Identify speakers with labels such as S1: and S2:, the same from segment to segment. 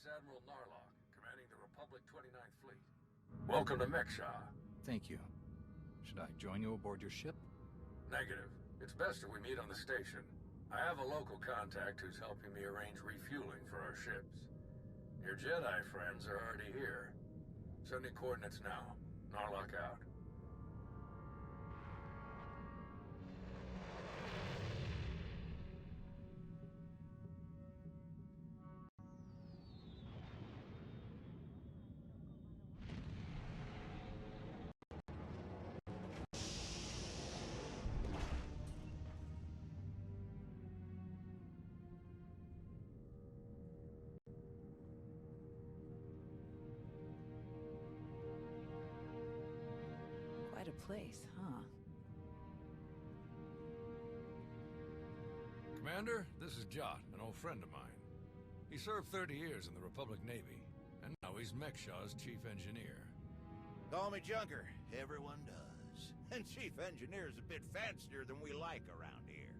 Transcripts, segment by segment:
S1: Admiral Narlock, commanding the Republic 29th Fleet. Welcome to Mek-sha.
S2: Thank you. Should I join you aboard your ship?
S1: Negative. It's best that we meet on the station. I have a local contact who's helping me arrange refueling for our ships. Your Jedi friends are already here. Sending coordinates now. Narlock out.
S3: Quite a place, huh?
S1: Commander, this is Jot, an old friend of mine. He served 30 years in the Republic Navy, and now he's Mek-sha's chief engineer.
S4: Call me Junker. Everyone does. And chief engineer's a bit fancier than we like around here.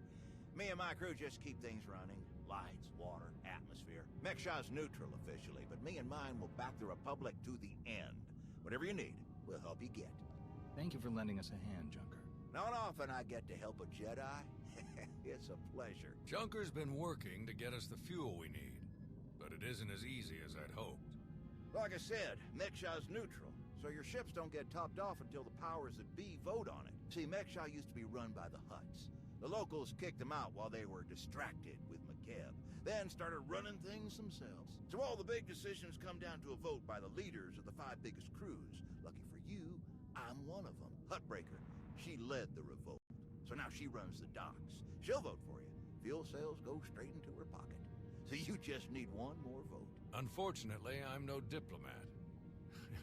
S4: Me and my crew just keep things running. Lights, water, atmosphere. Mek-sha's neutral officially, but me and mine will back the Republic to the end. Whatever you need, we'll help you get.
S2: Thank you for lending us a hand, Junker.
S4: Not often I get to help a Jedi. It's a pleasure.
S1: Junker's been working to get us the fuel we need, but it isn't as easy as I'd hoped.
S4: Like I said, Mek-sha's neutral, so your ships don't get topped off until the powers that be vote on it. See, Mek-sha used to be run by the Hutts. The locals kicked them out while they were distracted with McKeb, then started running things themselves. So all the big decisions come down to a vote by the leaders of the 5 biggest crews. Lucky for you, I'm one of them. Huttbreaker. She led the revolt. So now she runs the docks. She'll vote for you. Fuel sales go straight into her pocket. So you just need one more vote.
S1: Unfortunately, I'm no diplomat.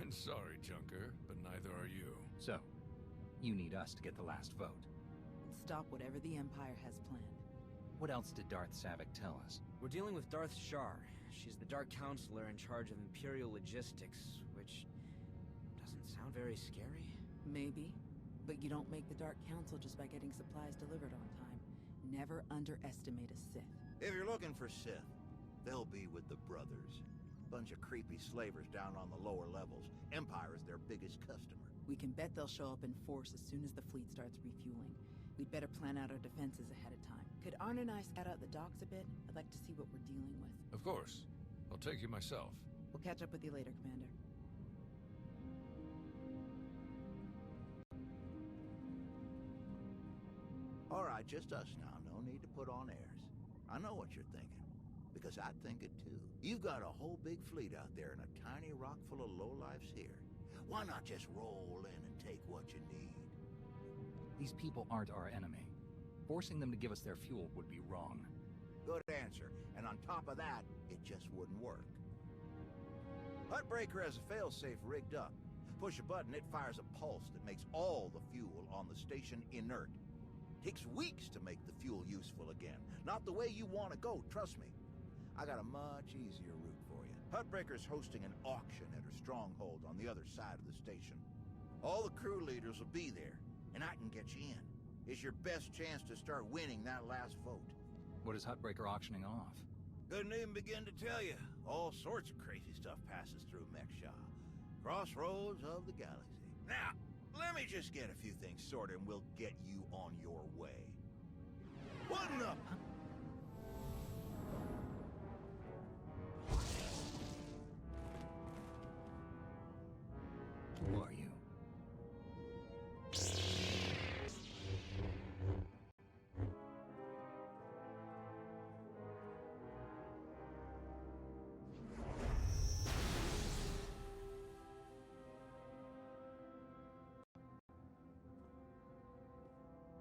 S1: And sorry, Junker, but neither are you.
S2: So, you need us to get the last vote.
S3: Stop whatever the Empire has planned.
S2: What else did Darth Savik tell us?
S5: We're dealing with Darth Shar. She's the Dark Counselor in charge of Imperial Logistics, which doesn't sound very scary.
S3: Maybe. But you don't make the Dark Council just by getting supplies delivered on time. Never underestimate a Sith.
S4: If you're looking for Sith, they'll be with the Brothers. Bunch of creepy slavers down on the lower levels. Empire is their biggest customer.
S3: We can bet they'll show up in force as soon as the fleet starts refueling. We'd better plan out our defenses ahead of time. Could Arn and I scout out the docks a bit? I'd like to see what we're dealing with.
S1: Of course. I'll take you myself.
S3: We'll catch up with you later, Commander.
S4: All right, just us now. No need to put on airs. I know what you're thinking, because I think it too. You've got a whole big fleet out there and a tiny rock full of lowlifes here. Why not just roll in and take what you need?
S2: These people aren't our enemy. Forcing them to give us their fuel would be wrong.
S4: Good answer. And on top of that, it just wouldn't work. Huttbreaker has a failsafe rigged up. Push a button, it fires a pulse that makes all the fuel on the station inert. Takes weeks to make the fuel useful again. Not the way you want to go, trust me. I got a much easier route for you. Huttbreaker's hosting an auction at her stronghold on the other side of the station. All the crew leaders will be there, and I can get you in. It's your best chance to start winning that last vote.
S2: What is Huttbreaker auctioning off?
S4: Couldn't even begin to tell you. All sorts of crazy stuff passes through Mek-sha. Crossroads of the galaxy. Now, let me just get a few things sorted and we'll get you on your way. Button up!
S2: Who are you?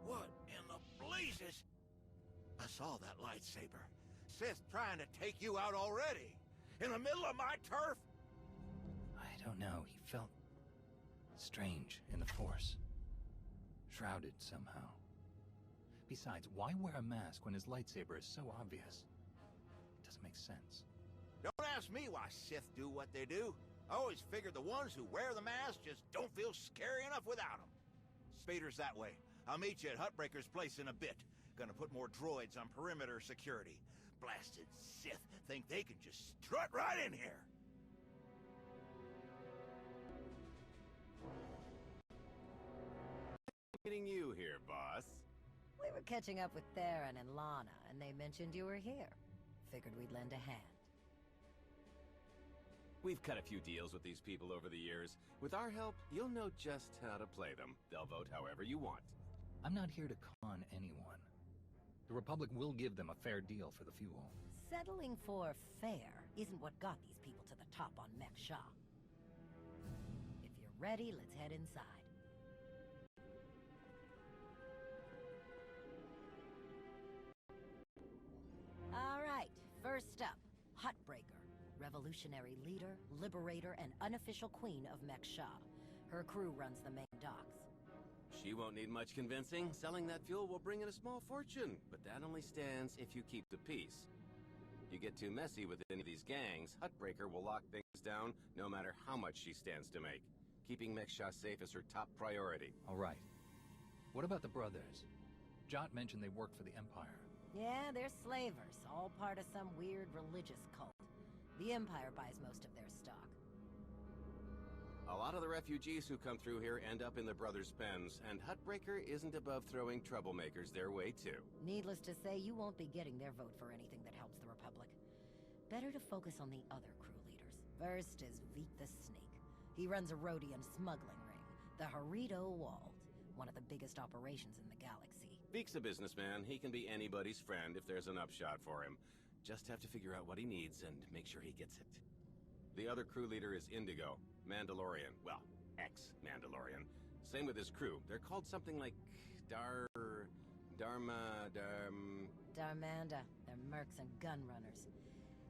S4: What in the blazes? I saw that lightsaber. Sith trying to take you out already. In the middle of my turf?
S2: I don't know. He felt strange in the Force. Shrouded somehow. Besides, why wear a mask when his lightsaber is so obvious? It doesn't make sense.
S4: Don't ask me why Sith do what they do. I always figured the ones who wear the mask just don't feel scary enough without them. Spader's that way. I'll meet you at Huttbreaker's place in a bit. Gonna put more droids on perimeter security. blasted Sith think they can just strut right in here.
S6: Getting you here, boss.
S7: We were catching up with Theron and Lana, and they mentioned you were here. Figured we'd lend a hand.
S6: We've cut a few deals with these people over the years. With our help, you'll know just how to play them. They'll vote however you want.
S2: I'm not here to con anyone. The Republic will give them a fair deal for the fuel.
S7: Settling for fair isn't what got these people to the top on Mek-sha. If you're ready, let's head inside. All right, first up, Huttbreaker. Revolutionary leader, liberator, and unofficial queen of Mek-sha. Her crew runs the main docks.
S6: She won't need much convincing. Selling that fuel will bring in a small fortune, but that only stands if you keep the peace. You get too messy with any of these gangs, Huttbreaker will lock things down no matter how much she stands to make. Keeping Mek-sha safe is her top priority.
S2: All right. What about the brothers? Jot mentioned they work for the Empire.
S7: Yeah, they're slavers, all part of some weird religious cult. The Empire buys most of their stock.
S6: A lot of the refugees who come through here end up in the brothers' pens, and Huttbreaker isn't above throwing troublemakers their way too.
S7: Needless to say, you won't be getting their vote for anything that helps the Republic. Better to focus on the other crew leaders. First is Veek the Snake. He runs a Rhodian smuggling ring, the Harito Wald, one of the biggest operations in the galaxy.
S6: Veek's a businessman. He can be anybody's friend if there's an upshot for him. Just have to figure out what he needs and make sure he gets it. The other crew leader is Indigo, Mandalorian. Well, ex-Mandalorian. Same with his crew. They're called something like Darmanda.
S7: They're mercs and gun runners.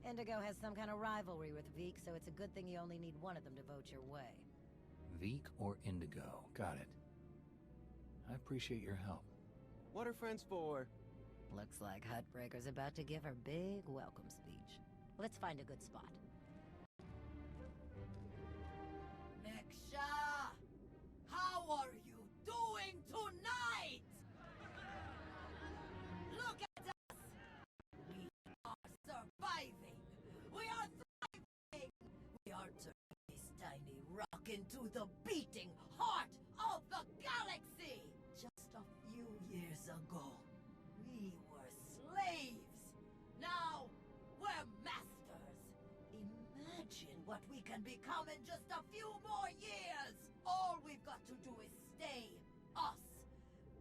S7: Indigo has some kind of rivalry with Veek, so it's a good thing you only need one of them to vote your way.
S2: Veek or Indigo. Got it. I appreciate your help.
S6: What are friends for?
S7: Looks like Huttbreaker's about to give her big welcome speech. Let's find a good spot. Mek-sha! How are you doing tonight? Look at us! We are surviving! We are thriving! We are turning this tiny rock into the beating heart of the galaxy! Just a few years ago, we were slaves. Now, we're masters. Imagine what we can become in just a few more years. All we've got to do is stay us.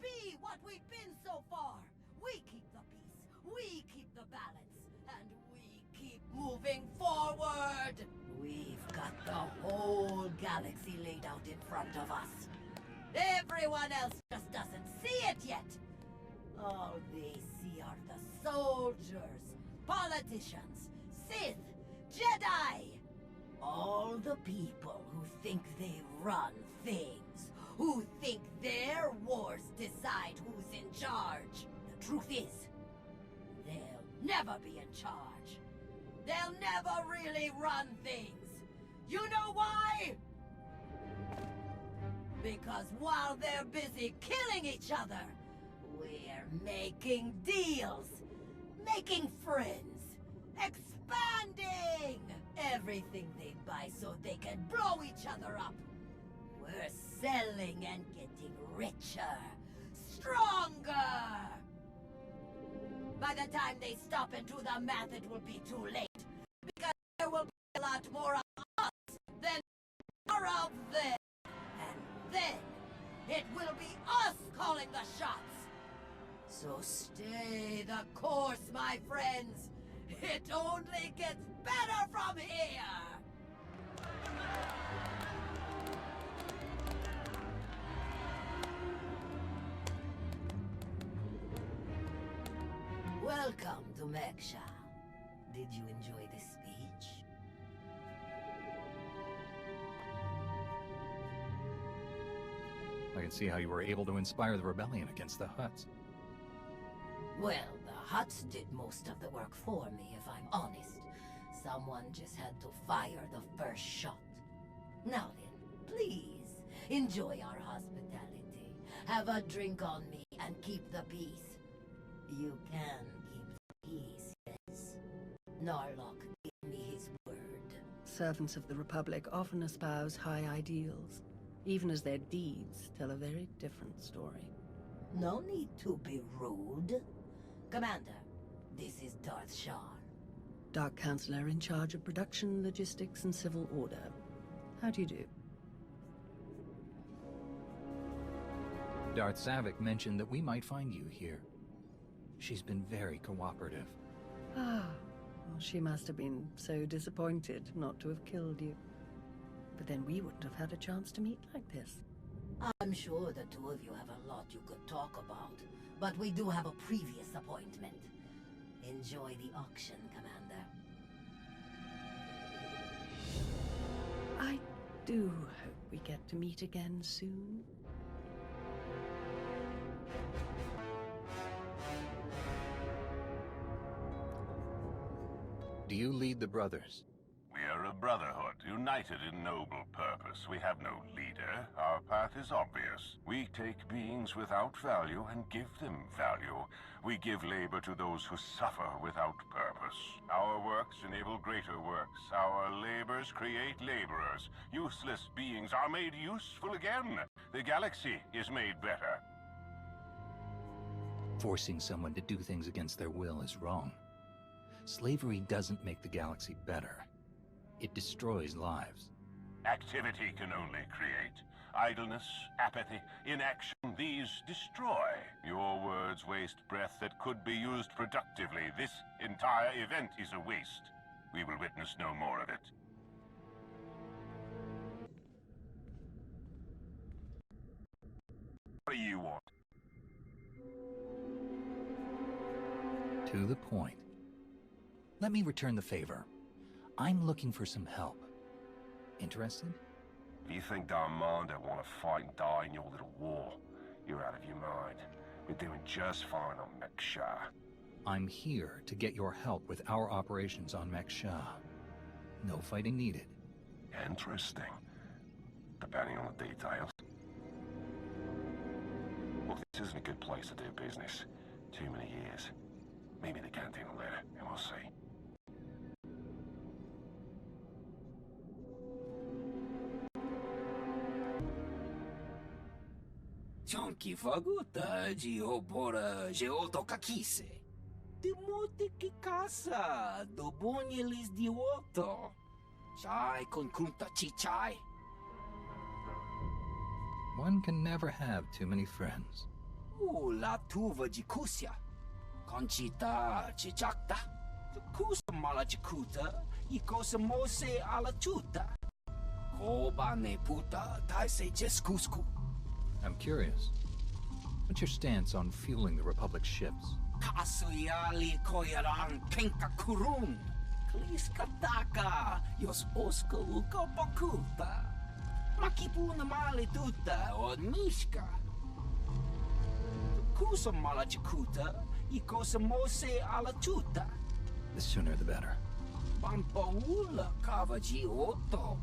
S7: Be what we've been so far. We keep the peace. We keep the balance. And we keep moving forward. We've got the whole galaxy laid out in front of us. Everyone else just doesn't see it yet. All they see are the soldiers, politicians, Sith, Jedi. All the people who think they run things, who think their wars decide who's in charge. The truth is, they'll never be in charge. They'll never really run things. You know why? Because while they're busy killing each other, we're making deals, making friends, expanding everything they buy so they can blow each other up. We're selling and getting richer, stronger. By the time they stop and do the math, it will be too late. Because there will be a lot more of us than more of them. And then, it will be us calling the shots. So stay the course, my friends. It only gets better from here. Welcome to Mek-sha. Did you enjoy this speech?
S2: I can see how you were able to inspire the rebellion against the Hutts.
S7: Well, the Hutts did most of the work for me, if I'm honest. Someone just had to fire the first shot. Now then, please, enjoy our hospitality. Have a drink on me and keep the peace. You can keep the peace, yes. Narlock gave me his word.
S8: Servants of the Republic often espouse high ideals, even as their deeds tell a very different story.
S7: No need to be rude. Commander, this is Darth Shar.
S8: Dark Counselor in charge of production, logistics, and civil order. How do you do?
S2: Darth Savik mentioned that we might find you here. She's been very cooperative.
S8: Ah, well, she must have been so disappointed not to have killed you. But then we wouldn't have had a chance to meet like this.
S7: I'm sure the two of you have a lot you could talk about, but we do have a previous appointment. Enjoy the auction, Commander.
S8: I do hope we get to meet again soon.
S2: Do you lead the brothers?
S9: We are a brotherhood, united in noble purpose. We have no leader. Our path is obvious. We take beings without value and give them value. We give labor to those who suffer without purpose. Our works enable greater works. Our labors create laborers. Useless beings are made useful again. The galaxy is made better.
S2: Forcing someone to do things against their will is wrong. Slavery doesn't make the galaxy better. It destroys lives.
S9: Activity can only create. Idleness, apathy, inaction, these destroy. Your words waste breath that could be used productively. This entire event is a waste. We will witness no more of it. What do you want?
S2: To the point. Let me return the favor. I'm looking for some help. Interested?
S9: If you think Darmanda want to fight and die in your little war, you're out of your mind. We're doing just fine on Mek-sha.
S2: I'm here to get your help with our operations on Mek-sha. No fighting needed.
S9: Interesting. Depending on the details. Well, this isn't a good place to do business. Too many years. Maybe the canteen later, and we'll see.
S10: Chonky faguta geobora geotokakise. Demote que caça do bonyelis de otto. Chai con kunta chichai.
S2: One can never have too many friends.
S10: La tuva de kusia. Conchita chichakta. Kusa mala chikuta. Ikosa mose ala chuta. Kobane puta taise jeskusku.
S2: I'm curious. What's your stance on fueling the Republic's ships?
S10: Kasuyali koyaran kenka kurun. Kliskataka yos oska uka bakuta. Makipuna mali tuta o mishka. Kusa mala chikuta. Ikosa mose ala chuta.
S2: The sooner the better.
S10: Pampaula kavaji otto.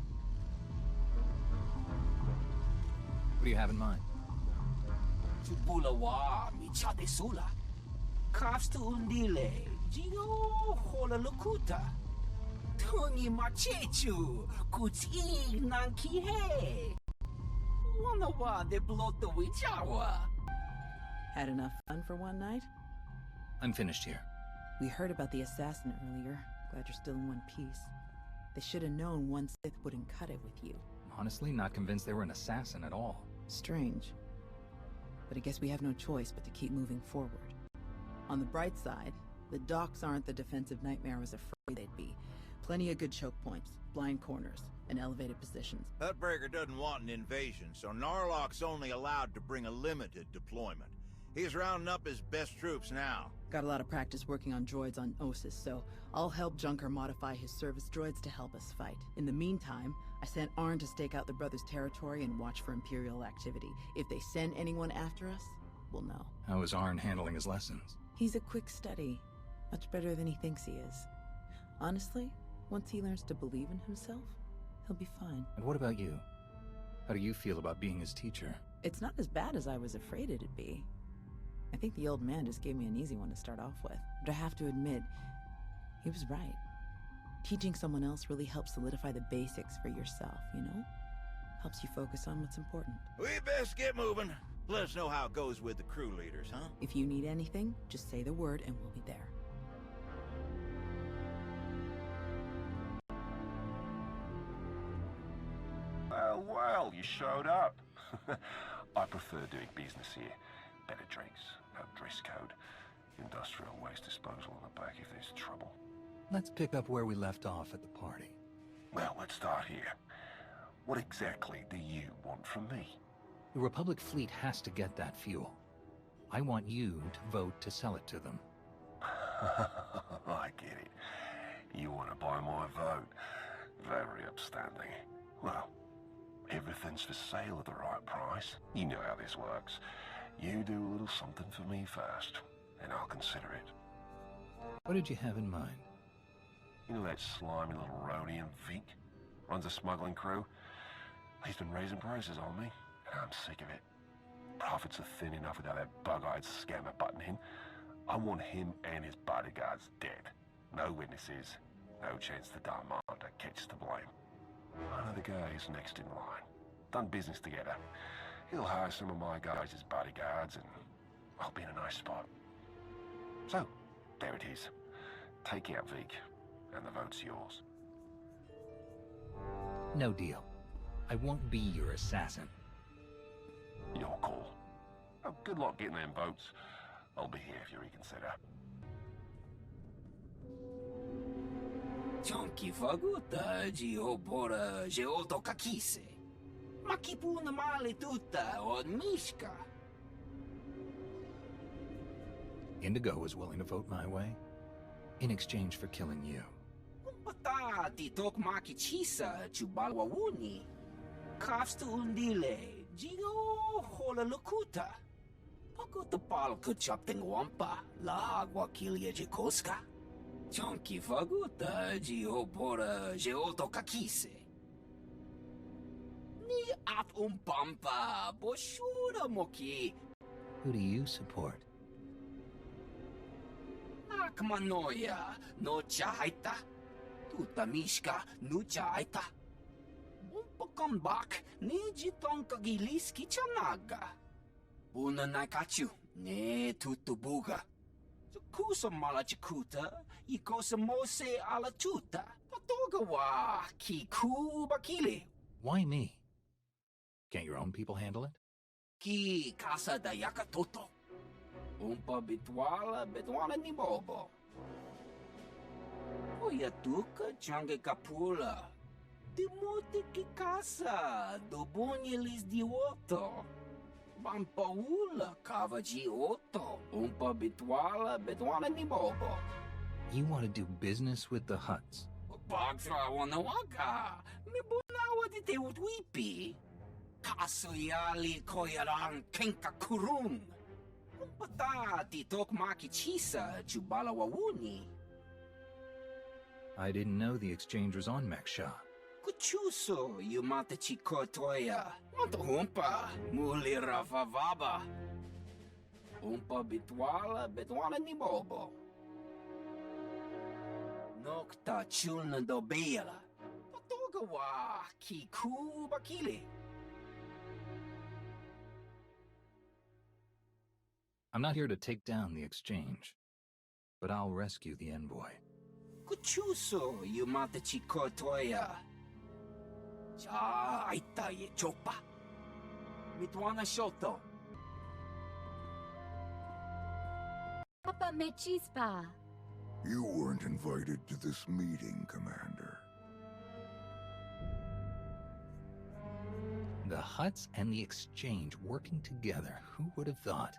S2: What do you have in mind?
S10: Bulawa michade sula. Kafstu undile. Gio hola lokuta. Tungi machechu. Kuti nanki he. Wanawa de bloto wichawa.
S3: Had enough fun for one night?
S2: I'm finished here.
S3: We heard about the assassin earlier. Glad you're still in one piece. They should have known one Sith wouldn't cut it with you.
S2: Honestly, not convinced they were an assassin at all.
S3: Strange. But I guess we have no choice but to keep moving forward. On the bright side, the docks aren't the defensive nightmare I was afraid they'd be. Plenty of good choke points, blind corners, and elevated positions.
S4: Hutbreaker doesn't want an invasion, so Narlock's only allowed to bring a limited deployment. He's rounding up his best troops now.
S3: Got a lot of practice working on droids on Osis, so I'll help Junker modify his service droids to help us fight. In the meantime, I sent Arn to stake out the brothers' territory and watch for Imperial activity. If they send anyone after us, we'll know.
S2: How is Arn handling his lessons?
S3: He's a quick study. Much better than he thinks he is. Honestly, once he learns to believe in himself, he'll be fine.
S2: And what about you? How do you feel about being his teacher?
S3: It's not as bad as I was afraid it'd be. I think the old man just gave me an easy one to start off with. But I have to admit, he was right. Teaching someone else really helps solidify the basics for yourself, you know? Helps you focus on what's important.
S4: We best get moving. Let us know how it goes with the crew leaders, huh?
S3: If you need anything, just say the word and we'll be there.
S9: Well, you showed up. I prefer doing business here. Better drinks, no dress code, industrial waste disposal in the back if there's trouble.
S2: Let's pick up where we left off at the party.
S9: Well, let's start here. What exactly do you want from me?
S2: The Republic fleet has to get that fuel. I want you to vote to sell it to them.
S9: I get it. You want to buy my vote. Very upstanding. Well, everything's for sale at the right price. You know how this works. You do a little something for me first, and I'll consider it.
S2: What did you have in mind?
S9: You know that slimy little roadie Vic? Runs a smuggling crew? He's been raising prices on me, and I'm sick of it. Profits are thin enough without that bug-eyed scammer butting in. I want him and his bodyguards dead. No witnesses, no chance the Darmanda catches the blame. I know the guy is next in line. Done business together. He'll hire some of my guys as bodyguards, and I'll be in a nice spot. So, there it is. Take out Vic, and the vote's yours.
S2: No deal. I won't be your assassin.
S9: Your call. Oh, good luck getting them votes. I'll be here if you reconsider.
S10: Chunky faguta geopora geotokakise. Makipuna mali tuta od Mishka.
S2: Indigo was willing to vote my way, in exchange for killing you.
S10: Pata titok maki chisa chubalwa wuni. Kafstu undile, jigo hola lukuta. Pakutapal kuchapting wampa, la aguakilia jikoska. Chunky faguta geopora geotokakise. Ni at umpampa boshura moki.
S2: Who do you support?
S10: Akmanoya no chaita. Tuta Mishka no chaita. Umpakambak ni jitonka giliski chanaga. Una nakachu ne tutubuga. Kusa malachikuta, ikosa mose ala tuta. Patogawa kiku bakili.
S2: Why me? Can't your own people handle it?
S10: Ki casa da yakatoto. Umpa bitwala ni bobo. Oya tuka change kapula. Timote ki casa, do bonyelis di otto. Bampaula kavaji otto. Umpa bitwala ni bobo.
S2: You want to do business with the Hutts?
S10: Bagtra wanawaka. Mi bunawa di te utwipi. Kasoyali koyaran kenka kurung. Umpata titok maki chisa chubala wawuni.
S2: I didn't know the exchange was on Mek-sha.
S10: Kuchuso yumata chikotoya. Mata humpa muli rafavaba. Umpa bitwala ni bobo. Nokta chulna dobela. Patogawa kiku bakili.
S2: I'm not here to take down the exchange, but I'll rescue the envoy.
S10: Kuchuso yumata chikotoya. Cha aita ye chopa. Mitwana shoto.
S11: Papa Mechispa.
S12: You weren't invited to this meeting, Commander.
S2: The Hutts and the exchange working together. Who would have thought?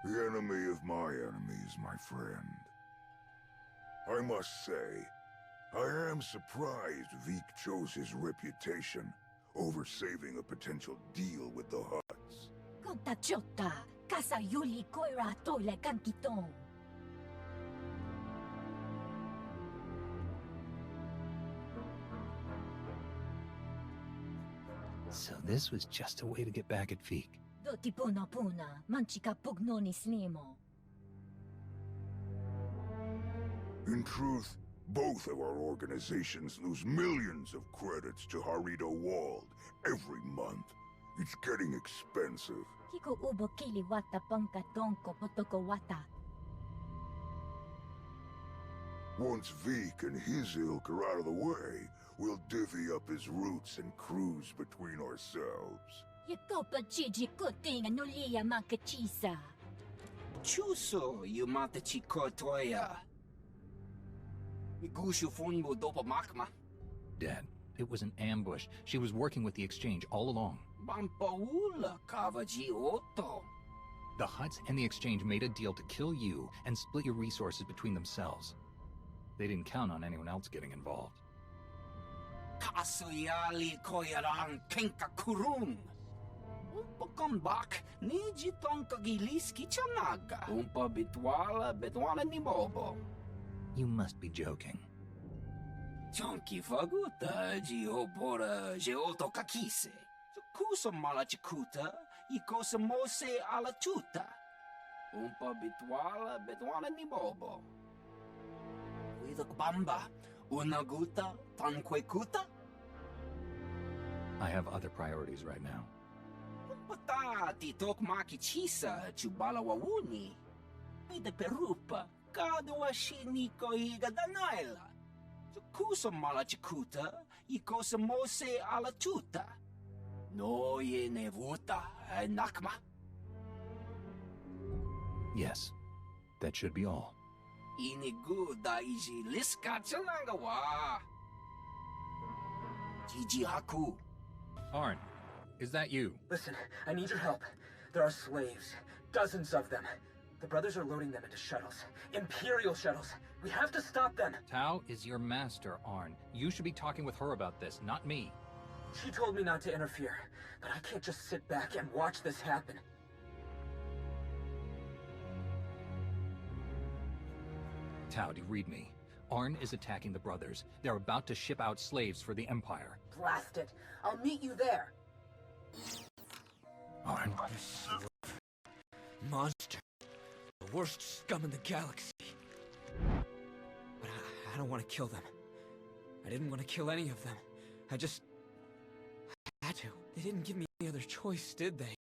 S12: The enemy of my enemy is my friend. I must say, I am surprised Vic chose his reputation over saving a potential deal with the Hutts.
S11: Contachota, casa yuli koira tole kankiton.
S2: So this was just a way to get back at Vic.
S11: Doti puna manchika pugnoni snimo.
S12: In truth, Both of our organizations lose millions of credits to Harito Wald every month. It's getting expensive.
S11: Hiko ubo kili wata pangka tonko potoko wata.
S12: Once Vik and his ilk are out of the way, we'll divvy up his roots and cruise between ourselves.
S11: Yakopa Gigi kuting anulia makachisa.
S10: Chuso, you mata chikotoya. Migushu funmo dopa makma.
S2: Dad, it was an ambush. She was working with the Exchange all along.
S10: Bampaula kavaji oto.
S2: The Hutts and the Exchange made a deal to kill you and split your resources between themselves. They didn't count on anyone else getting involved.
S10: Kasuyali koyaran kenka kurung. Umpakambak, niji tonka giliski chanaga. Umpa bitwala ni bobo.
S2: You must be joking.
S10: Chonki faguta, giopora, geoto kakise. Kusa malachikuta, ikosa mose ala chuta. Umpa bitwala ni bobo. Widok bamba, unaguta, tanquekuta.
S2: I have other priorities right now.
S10: Pata titok maki chisa, chubala wawuni. Pide perupa, kadwa shiniko higadanaila. Kusa malachikuta, ikosa mose ala chuta. No ye nevuta, nakma.
S2: Yes, that should be all.
S10: Inigu daiji liska chanagawa. Jiji haku.
S2: Arn, is that you?
S13: Listen, I need your help. There are slaves. Dozens of them. The brothers are loading them into shuttles. Imperial shuttles. We have to stop them.
S2: Tao is your master, Arn. You should be talking with her about this, not me.
S13: She told me not to interfere, but I can't just sit back and watch this happen.
S2: Tao, do you read me? Arn is attacking the brothers. They're about to ship out slaves for the Empire.
S13: Blast it. I'll meet you there.
S2: Arn.
S5: Monster. The worst scum in the galaxy. But I don't want to kill them. I didn't want to kill any of them. I had to. They didn't give me any other choice, did they?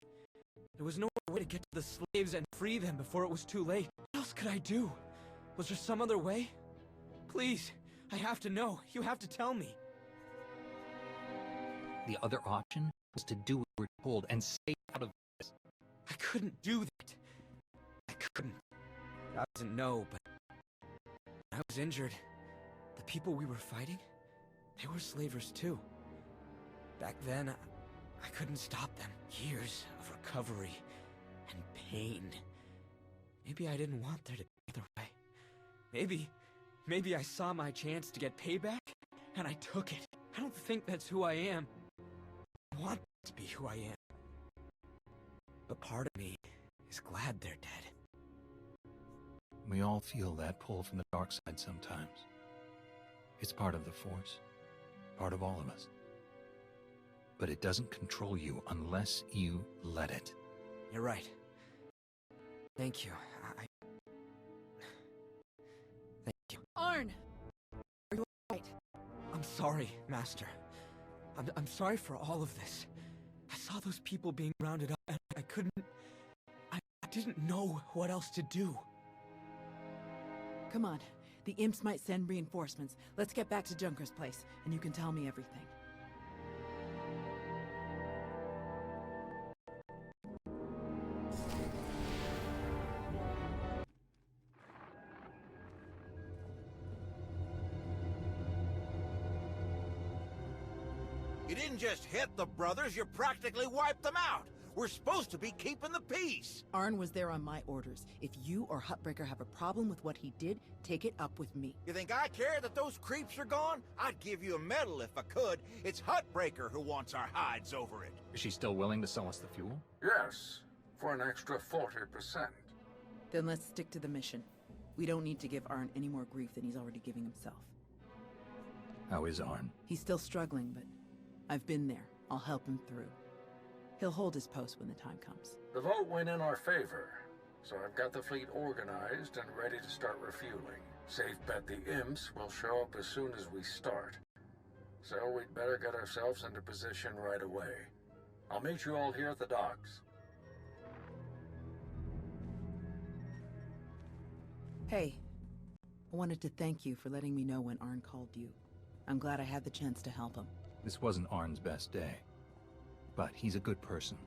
S5: There was no other way to get to the slaves and free them before it was too late. What else could I do? Was there some other way? Please, I have to know. You have to tell me.
S2: The other option was to do what we were told and stay out of this.
S5: I couldn't do that. I couldn't. I didn't know, but when I was injured, the people we were fighting, they were slavers too. Back then, I couldn't stop them. Years of recovery and pain. Maybe I didn't want there to be another way. Maybe I saw my chance to get payback, and I took it. I don't think that's who I am. I want to be who I am. But part of me is glad they're dead.
S2: We all feel that pull from the dark side sometimes. It's part of the Force, part of all of us. But it doesn't control you unless you let it.
S5: You're right. Thank you. Thank you.
S3: Arn! Are you alright?
S5: I'm sorry, Master. I'm sorry for all of this. I saw those people being rounded up and I didn't know what else to do.
S3: Come on. The imps might send reinforcements. Let's get back to Junker's place, and you can tell me everything.
S4: You didn't just hit the brothers, you practically wiped them out. We're supposed to be keeping the peace.
S3: Arn was there on my orders. If you or Huttbreaker have a problem with what he did, take it up with me.
S4: You think I care that those creeps are gone? I'd give you a medal if I could. It's Huttbreaker who wants our hides over it.
S2: Is she still willing to sell us the fuel?
S1: Yes, for an extra 40%.
S3: Then let's stick to the mission. We don't need to give Arn any more grief than he's already giving himself.
S2: How is Arn?
S3: He's still struggling, but I've been there. I'll help him through. He'll hold his post when the time comes.
S1: The vote went in our favor. So I've got the fleet organized and ready to start refueling. Safe bet the imps will show up as soon as we start. So we'd better get ourselves into position right away. I'll meet you all here at the docks.
S3: Hey, I wanted to thank you for letting me know when Arn called you. I'm glad I had the chance to help him.
S2: This wasn't Arn's best day. But he's a good person.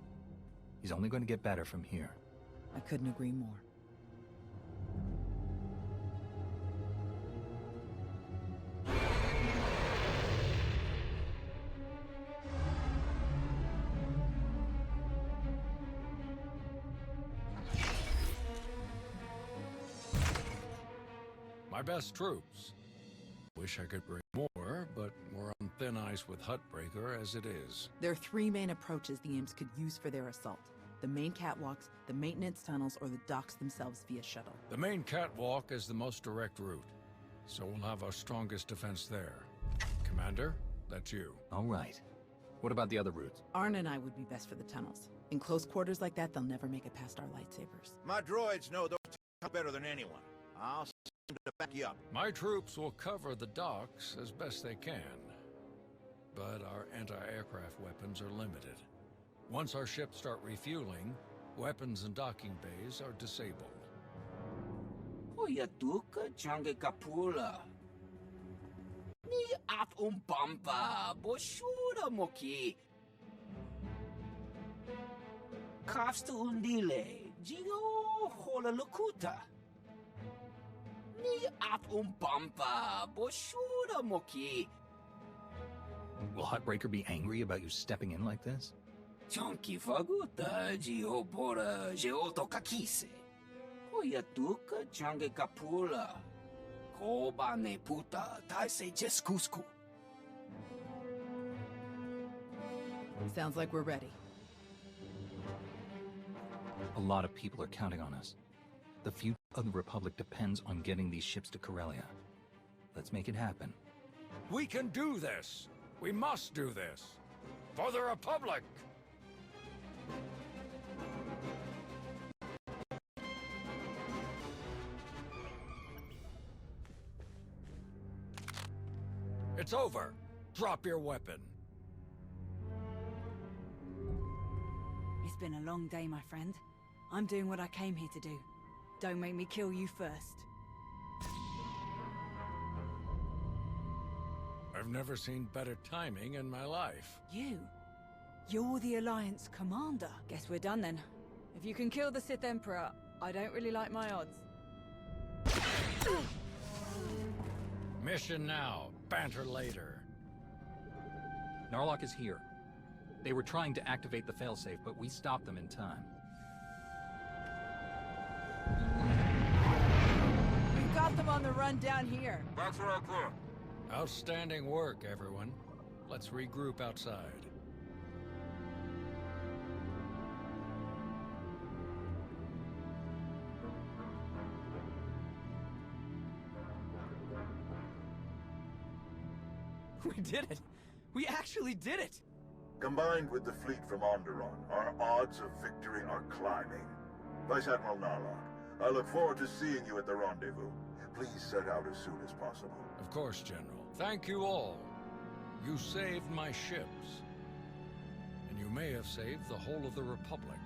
S2: He's only going to get better from here.
S3: I couldn't agree more.
S1: My best troops. Wish I could bring more, but we're on thin ice with Hutbreaker as it is.
S3: There are three main approaches the imps could use for their assault. The main catwalks, the maintenance tunnels, or the docks themselves via shuttle.
S1: The main catwalk is the most direct route, so we'll have our strongest defense there. Commander, that's you.
S2: All right. What about the other routes?
S3: Arn and I would be best for the tunnels. In close quarters like that, they'll never make it past our lightsabers.
S4: My droids know those two better than anyone. I'll send them to back you up.
S1: My troops will cover the docks as best they can, but our anti-aircraft weapons are limited. Once our ships start refueling, weapons and docking bays are disabled.
S10: Hoya tuka change kapula. Ni at umpampa boshura moki. Kafsta undile, jigo hola lukuta. Ni at umpampa boshura moki.
S2: Will Hutbreaker be angry about you stepping in like this?
S10: Chonki faguta geopora geoto kakise. Hoya tuka change kapula. Koba ne puta taise jeskusku.
S3: Sounds like we're ready.
S2: A lot of people are counting on us. The future of the Republic depends on getting these ships to Corellia. Let's make it happen.
S1: We can do this! We must do this! For the Republic! It's over! Drop your weapon!
S14: It's been a long day, my friend. I'm doing what I came here to do. Don't make me kill you first.
S1: I've never seen better timing in my life.
S14: You? You're the Alliance commander. Guess we're done then. If you can kill the Sith Emperor, I don't really like my odds.
S1: Mission now, banter later.
S2: Narlock is here. They were trying to activate the failsafe, but we stopped them in time.
S14: You got them on the run down here.
S1: That's right there. Outstanding work, everyone. Let's regroup outside.
S5: We did it! We actually did it!
S12: Combined with the fleet from Onderon, our odds of victory are climbing. Vice Admiral Narlock, I look forward to seeing you at the rendezvous. Please set out as soon as possible.
S1: Of course, General. Thank you all. You saved my ships. And you may have saved the whole of the Republic.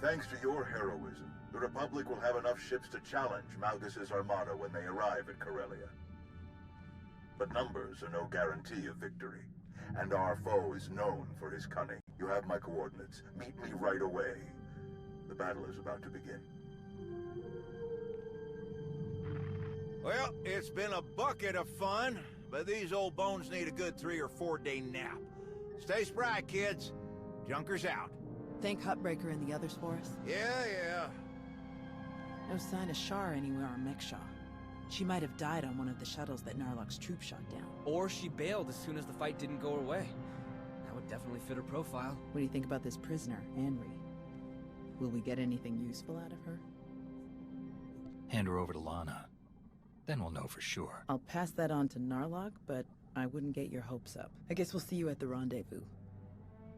S12: Thanks to your heroism, the Republic will have enough ships to challenge Malgus's armada when they arrive at Corellia. But numbers are no guarantee of victory, and our foe is known for his cunning. You have my coordinates. Meet me right away. The battle is about to begin.
S4: Well, it's been a bucket of fun, but these old bones need a good 3 or 4 day nap. Stay spry, kids. Junker's out.
S3: Thank Hutbreaker and the others for us?
S4: Yeah.
S3: No sign of Shar anywhere on Mek-sha. She might have died on one of the shuttles that Narlock's troops shot down.
S5: Or she bailed as soon as the fight didn't go her way. That would definitely fit her profile.
S3: What do you think about this prisoner, Henry? Will we get anything useful out of her?
S2: Hand her over to Lana. Then we'll know for sure.
S3: I'll pass that on to Narlock, but I wouldn't get your hopes up. I guess we'll see you at the rendezvous.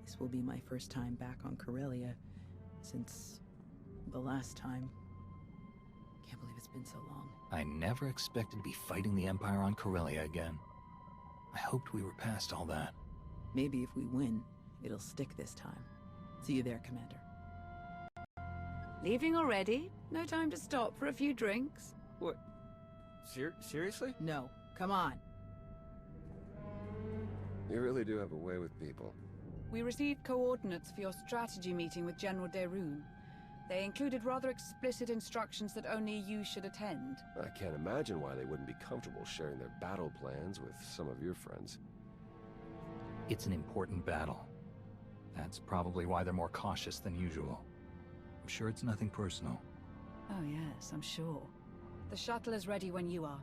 S3: This will be my first time back on Corellia since the last time. Can't believe it's been so long.
S2: I never expected to be fighting the Empire on Corellia again. I hoped we were past all that.
S3: Maybe if we win, it'll stick this time. See you there, Commander.
S14: Leaving already? No time to stop for a few drinks?
S5: What? Seriously?
S3: No. Come on.
S15: You really do have a way with people.
S14: We received coordinates for your strategy meeting with General Derun. They included rather explicit instructions that only you should attend.
S15: I can't imagine why they wouldn't be comfortable sharing their battle plans with some of your friends.
S2: It's an important battle. That's probably why they're more cautious than usual. I'm sure it's nothing personal.
S14: Oh yes, I'm sure. The shuttle is ready when you are.